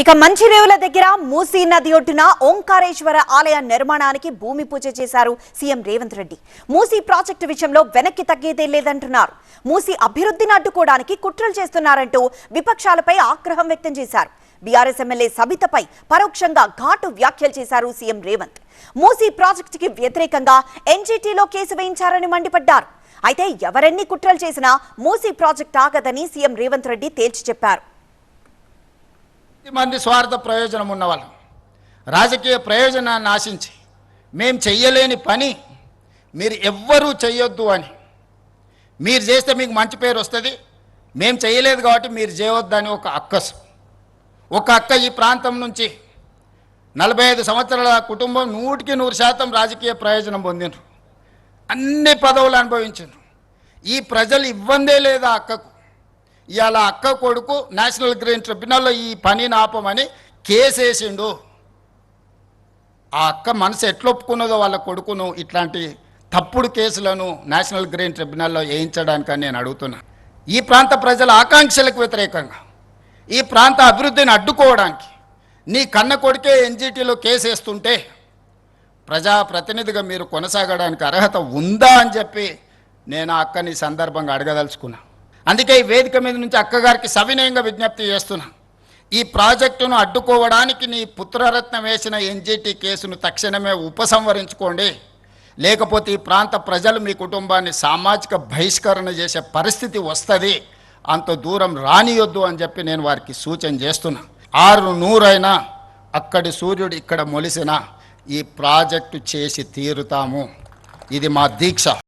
ఇక మంచిరేవుల దగ్గర మూసీ నది ఒడ్డున ఓంకారేశ్వర ఆలయ నిర్మాణానికి భూమి పూజ చేశారు సీఎం రేవంత్ రెడ్డి. మూసీ ప్రాజెక్టు విషయంలో వెనక్కి తగ్గేదే లేదంటున్నారు. మూసీ అభివృద్ధిని అడ్డుకోవడానికి కుట్రలు చేస్తున్నారంటూ విపక్షాలపై ఆగ్రహం వ్యక్తం చేశారు. బీఆర్ఎస్ ఎమ్మెల్యే సబితపై పరోక్షంగా ఘాటు వ్యాఖ్యలు చేశారు సీఎం రేవంత్. మూసీ ప్రాజెక్టుకి వ్యతిరేకంగా ఎన్జీటీలో కేసు వేయించారని మండిపడ్డారు. అయితే ఎవరెన్ని కుట్రలు చేసినా మూసీ ప్రాజెక్టు ఆగదని సీఎం రేవంత్ రెడ్డి తేల్చి చెప్పారు. మంది స్వార్థ ప్రయోజనం ఉన్నవాళ్ళు రాజకీయ ప్రయోజనాన్ని ఆశించి మేము చెయ్యలేని పని మీరు ఎవ్వరూ చెయ్యొద్దు అని, మీరు చేస్తే మీకు మంచి పేరు వస్తుంది, మేము చేయలేదు కాబట్టి మీరు చేయవద్దని ఒక అక్క ఈ ప్రాంతం నుంచి 45 సంవత్సరాల కుటుంబం 100% రాజకీయ ప్రయోజనం పొందినరు, అన్ని పదవులు అనుభవించారు. ఈ ప్రజలు ఇవ్వందే లేదా అక్కకు. ఇవాళ అక్క కొడుకు నేషనల్ గ్రీన్ ట్రిబ్యునల్లో ఈ పనిని ఆపమని కేసేసిండు. ఆ అక్క మనసు ఎట్లొప్పుకున్నదో వాళ్ళ కొడుకును ఇట్లాంటి తప్పుడు కేసులను నేషనల్ గ్రీన్ ట్రిబ్యునల్లో వేయించడానికని నేను అడుగుతున్నా. ఈ ప్రాంత ప్రజల ఆకాంక్షలకు వ్యతిరేకంగా, ఈ ప్రాంత అభివృద్ధిని అడ్డుకోవడానికి నీ కన్న కొడుకే ఎన్జీటీలో కేసేస్తుంటే ప్రజాప్రతినిధిగా మీరు కొనసాగడానికి అర్హత ఉందా అని చెప్పి నేను ఆ అక్కని సందర్భంగా అడగదలుచుకున్నా. అందుకే ఈ వేదిక మీద నుంచి అక్కగారికి సవినయంగా విజ్ఞప్తి చేస్తున్నా. ఈ ప్రాజెక్టును అడ్డుకోవడానికి నీ పుత్రరత్నం వేసిన ఎన్జీటీ కేసును తక్షణమే ఉపసంహరించుకోండి, లేకపోతే ఈ ప్రాంత ప్రజలు మీ కుటుంబాన్ని సామాజిక బహిష్కరణ చేసే పరిస్థితి వస్తుంది, అంత దూరం రానియొద్దు అని చెప్పి నేను వారికి సూచన చేస్తున్నా. 600 అక్కడి సూర్యుడు ఇక్కడ మొలిసిన ఈ ప్రాజెక్టు చేసి తీరుతాము. ఇది మా దీక్ష.